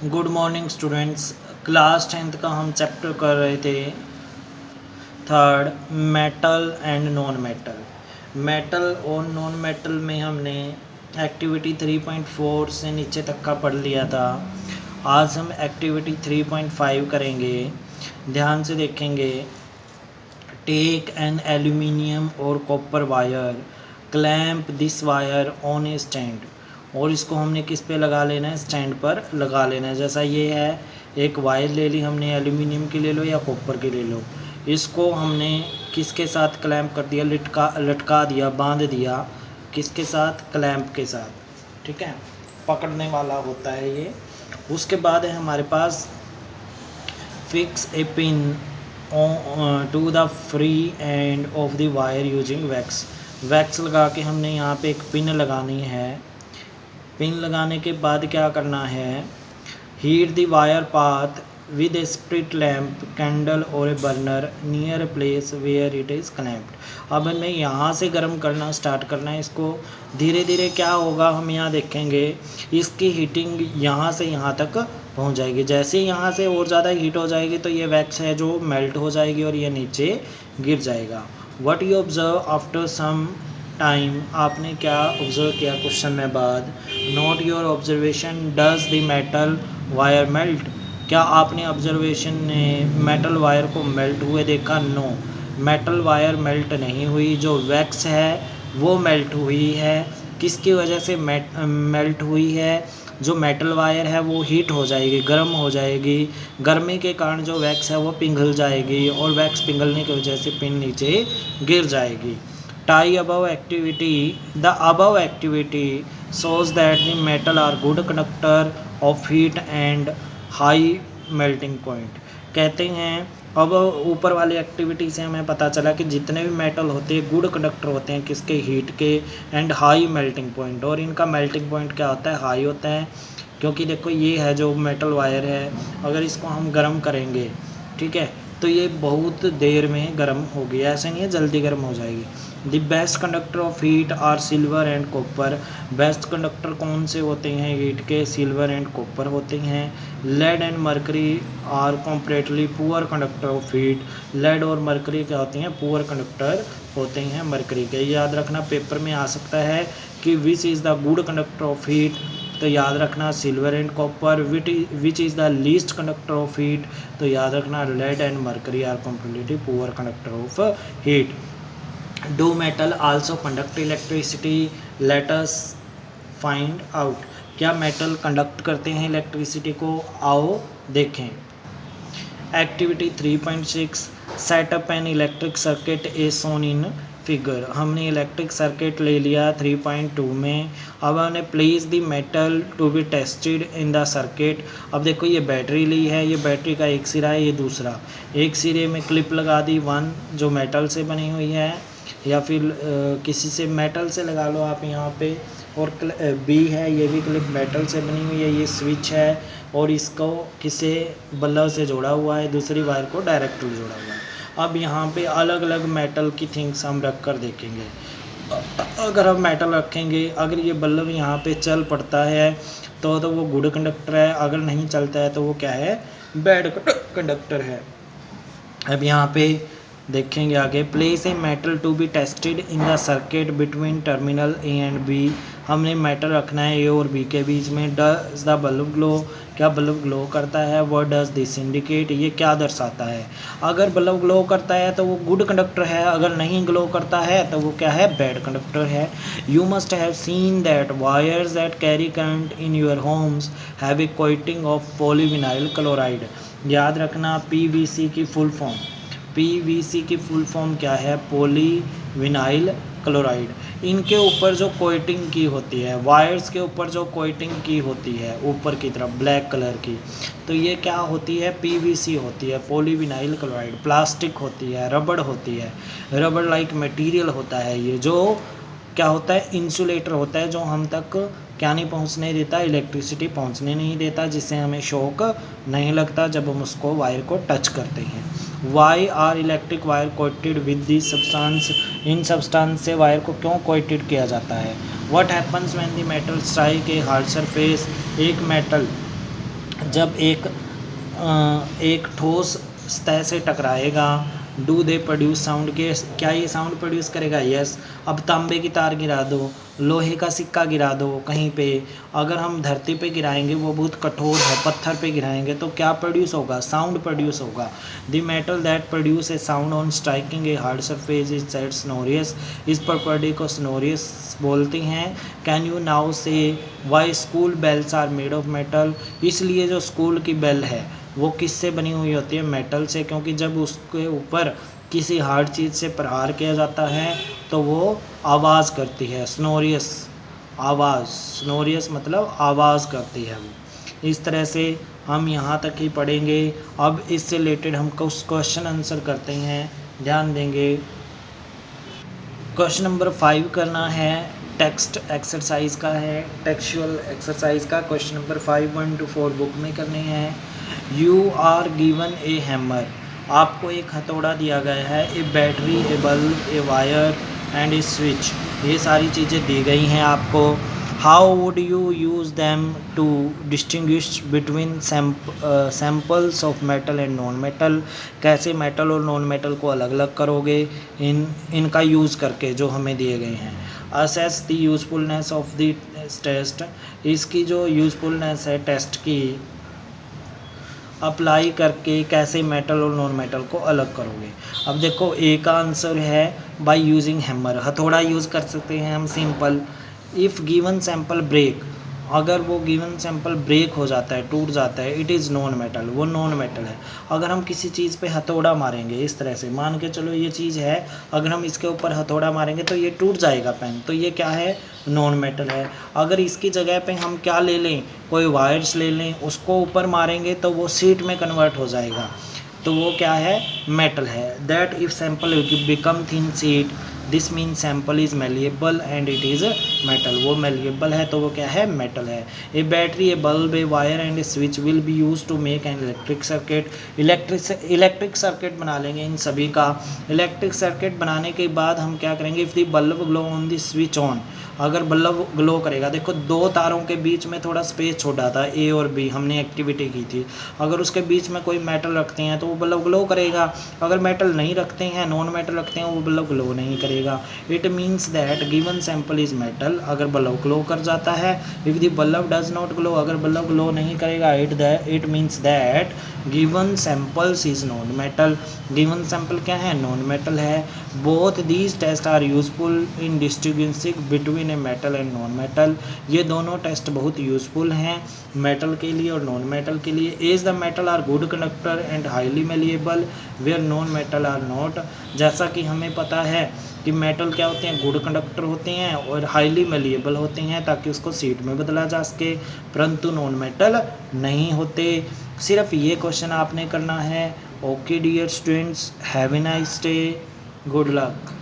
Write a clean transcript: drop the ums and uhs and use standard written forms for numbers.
Good morning students. Class 10th का हम chapter कर रहे थे third, metal and non metal. Metal और नॉन मेटल में हमने एक्टिविटी 3.4 से नीचे तक का पढ़ लिया था। आज हम एक्टिविटी 3.5 करेंगे। ध्यान से देखेंगे। टेक एन एल्यूमिनियम और copper wire, clamp this wire on A stand. और इसको हमने किस पे लगा लेना है? स्टैंड पर लगा लेना है। जैसा ये है, एक वायर ले ली हमने, एल्यूमिनियम की ले लो या कॉपर की ले लो। इसको हमने किसके साथ क्लैंप कर दिया? लटका दिया, बांध दिया। किसके साथ? क्लैंप के साथ। ठीक है, पकड़ने वाला होता है ये। उसके बाद है हमारे पास fix a pin to the free end of the wire using wax. Wax लगा के हमने यहाँ पे एक पिन लगानी है। पिन लगाने के बाद क्या करना है? Heat the wire path with a spirit lamp, candle और a burner near place where it is connect. अब हमें यहाँ से गर्म करना स्टार्ट करना है इसको। धीरे धीरे क्या होगा हम यहाँ देखेंगे, इसकी हीटिंग यहाँ से यहाँ तक पहुँच जाएगी। जैसे यहाँ से और ज़्यादा हीट हो जाएगी तो ये वैक्स है जो मेल्ट हो जाएगी और ये नीचे गिर जाएगा। What you observe after some time, आपने क्या ऑब्जर्व किया कुछ समय बाद? Note your observation, does the metal wire melt. क्या आपने ऑब्जर्वेशन ने मेटल वायर को मेल्ट हुए देखा? नो, मेटल वायर मेल्ट नहीं हुई। जो वैक्स है वो मेल्ट हुई है। किसकी वजह से मेल्ट हुई है? जो मेटल वायर है वो हीट हो जाएगी, गर्म हो जाएगी। गर्मी के कारण जो वैक्स है वो पिघल जाएगी और वैक्स पिघलने की वजह से पिन नीचे गिर जाएगी। Tie above activity, the above activity shows that the metal are good conductor of heat and high melting point। कहते हैं अब ऊपर वाली एक्टिविटी से हमें पता चला कि जितने भी मेटल होते हैं गुड कंडक्टर होते हैं, किसके? हीट के एंड हाई मेल्टिंग पॉइंट। और इनका मेल्टिंग पॉइंट क्या होता है? हाई होता है। क्योंकि देखो ये है जो मेटल वायर है, अगर इसको हम गर्म करेंगे, ठीक है, तो ये बहुत देर में गर्म होगी, ऐसे नहीं है जल्दी गर्म हो जाएगी। The best conductor of heat are silver and copper. Best conductor कौन से होते हैं हीट के? सिल्वर एंड कॉपर होते हैं। Lead and mercury are comparatively poor conductor of heat. Lead और मरकरी क्या होती हैं? पुअर कंडक्टर होते हैं मरकरी के। याद रखना पेपर में आ सकता है कि which is the good conductor of heat, तो याद रखना silver and copper. Which is the least conductor of heat, तो याद रखना lead and mercury are completely poor conductor of heat. Do metal also conduct electricity, let us find out. क्या metal conduct करते हैं electricity को? आओ देखें। Activity 3.6, setup an electric circuit is shown in figure. हमने इलेक्ट्रिक सर्किट ले लिया 3.2 में। अब हमने place the metal to be tested in the circuit. अब देखो ये बैटरी ली है, ये बैटरी का एक सिरा है, ये दूसरा। एक सिरे में क्लिप लगा दी 1 जो मेटल से बनी हुई है, या फिर किसी से मेटल से लगा लो आप यहाँ पे। और बी है, ये भी क्लिप मेटल से बनी हुई है। ये स्विच है और इसको किसे बल्ब से जोड़ा हुआ है, दूसरी वायर को डायरेक्टली जोड़ा हुआ है। अब यहाँ पे अलग अलग मेटल की थिंग्स हम रख कर देखेंगे। अगर हम मेटल रखेंगे, अगर ये बल्ब यहाँ पे चल पड़ता है तो वो गुड कंडक्टर है, अगर नहीं चलता है तो वो क्या है? बैड कंडक्टर है। अब यहाँ पे देखेंगे आगे। Place a metal to be tested in the circuit between terminal A and B. हमने मेटल रखना है ए और बी के बीच में। डज द बल्ब ग्लो, क्या बल्ब ग्लो करता है? व्हाट डज दिस इंडिकेट, ये क्या दर्शाता है? अगर बल्ब ग्लो करता है तो वो गुड कंडक्टर है, अगर नहीं ग्लो करता है तो वो क्या है? बैड कंडक्टर है। You must have seen that wires that carry current in your homes have a coating of polyvinyl chloride. याद रखना पीवीसी की फुल फॉर्म, पीवीसी की फुल फॉर्म क्या है? Polyvinyl chloride. इनके ऊपर जो कोटिंग की होती है, वायर्स के ऊपर जो कोटिंग की होती है ऊपर की तरफ ब्लैक कलर की, तो ये क्या होती है? पीवीसी होती है, पॉलीविनाइल क्लोराइड। प्लास्टिक होती है, रबड़ होती है, रबड़ लाइक मटेरियल होता है ये, जो क्या होता है? इंसुलेटर होता है, जो हम तक क्या नहीं पहुंचने देता? इलेक्ट्रिसिटी पहुंचने नहीं देता, जिससे हमें शॉक नहीं लगता जब हम उसको वायर को टच करते हैं। Why are electric wire coated with the substance, इन सब्सटेंस से वायर को क्यों कोटेड किया जाता है? What happens when the metal strike a hard surface, एक मेटल जब एक ठोस सतह से टकराएगा, डू दे प्रोड्यूस साउंड, के क्या ये साउंड प्रोड्यूस करेगा? यस। अब तांबे की तार गिरा दो, लोहे का सिक्का गिरा दो कहीं पे, अगर हम धरती पे गिराएंगे, वो बहुत कठोर है, पत्थर पे गिराएंगे तो क्या प्रोड्यूस होगा? साउंड प्रोड्यूस होगा। The metal that produce a sound on striking a hard surface is said sonorous, इस प्रॉपर्टी को सोनोरियस बोलते हैं। Can you now say why school bells are made of metal, इसलिए जो स्कूल की bell है वो किससे बनी हुई होती है? मेटल से, क्योंकि जब उसके ऊपर किसी हार्ड चीज़ से प्रहार किया जाता है तो वो आवाज़ करती है, स्नोरियस, आवाज़, स्नोरियस मतलब आवाज़ करती है वो। इस तरह से हम यहाँ तक ही पढ़ेंगे। अब इससे रिलेटेड हम कुछ क्वेश्चन आंसर करते हैं, ध्यान देंगे। क्वेश्चन नंबर 5 करना है, टेक्स्ट एक्सरसाइज का है, टेक्सचुअल एक्सरसाइज का। क्वेश्चन नंबर 5 1 to 4 बुक में करने हैं। You are given a hammer, आपको एक हथौड़ा दिया गया है, a battery, a bulb, a wire and a switch, ये सारी चीज़ें दी गई हैं आपको। How would you use them to distinguish between samples of metal and non metal, कैसे मेटल और नॉन मेटल को अलग अलग करोगे इनका यूज़ करके जो हमें दिए गए हैं। Assess the usefulness of the test, इसकी जो यूज़फुलनेस है टेस्ट की, अप्लाई करके कैसे मेटल और नॉन मेटल को अलग करोगे। अब देखो ए का आंसर है बाय यूजिंग हैमर, हथौड़ा यूज़ कर सकते हैं हम, simple. If given sample break, अगर वो गिवन सैंपल ब्रेक हो जाता है, टूट जाता है, इट इज़ नॉन मेटल, वो नॉन मेटल है। अगर हम किसी चीज़ पे हथौड़ा मारेंगे इस तरह से, मान के चलो ये चीज़ है, अगर हम इसके ऊपर हथौड़ा मारेंगे तो ये टूट जाएगा पेन, तो ये क्या है? नॉन मेटल है। अगर इसकी जगह पे हम क्या ले लें, कोई वायर्स ले लें, उसको ऊपर मारेंगे तो वो शीट में कन्वर्ट हो जाएगा, तो वो क्या है? मेटल है। That if sample become thin sheet, this mean sample is malleable and it is metal, वो मेलिएबल है तो वो क्या है? मेटल है। A battery, a bulb, a wire and a switch will be use to make an electric circuit, electric circuit बना लेंगे इन सभी का। इलेक्ट्रिक सर्किट बनाने के बाद हम क्या करेंगे? If the bulb glow on the switch on, अगर बल्ब ग्लो करेगा, देखो दो तारों के बीच में थोड़ा स्पेस छोड़ा था, ए और बी, हमने एक्टिविटी की थी, अगर उसके बीच में कोई मेटल रखते हैं तो वो बल्ब ग्लो करेगा, अगर मेटल नहीं रखते हैं, नॉन मेटल रखते हैं, वो बल्ब ग्लो नहीं करेगा। It means that given sample is metal, अगर बल्ब ग्लो कर जाता है। If the bulb does not glow, अगर बल्ब ग्लो नहीं करेगा, it means that given samples is non metal, given sample क्या है? नॉन मेटल है। Both these test are useful in distinguishing between a metal and non metal, ये दोनों test बहुत useful हैं मेटल के लिए और नॉन मेटल के लिए। Is the metal are good conductor and highly malleable where non metal are not, जैसा कि हमें पता है कि मेटल क्या होते हैं? गुड कंडक्टर होते हैं और हाईली मेलिएबल होते हैं ताकि उसको शीट में बदला जा सके, परंतु नॉन मेटल नहीं होते। सिर्फ ये क्वेश्चन आपने करना है। Okay dear students, have a nice day, good luck.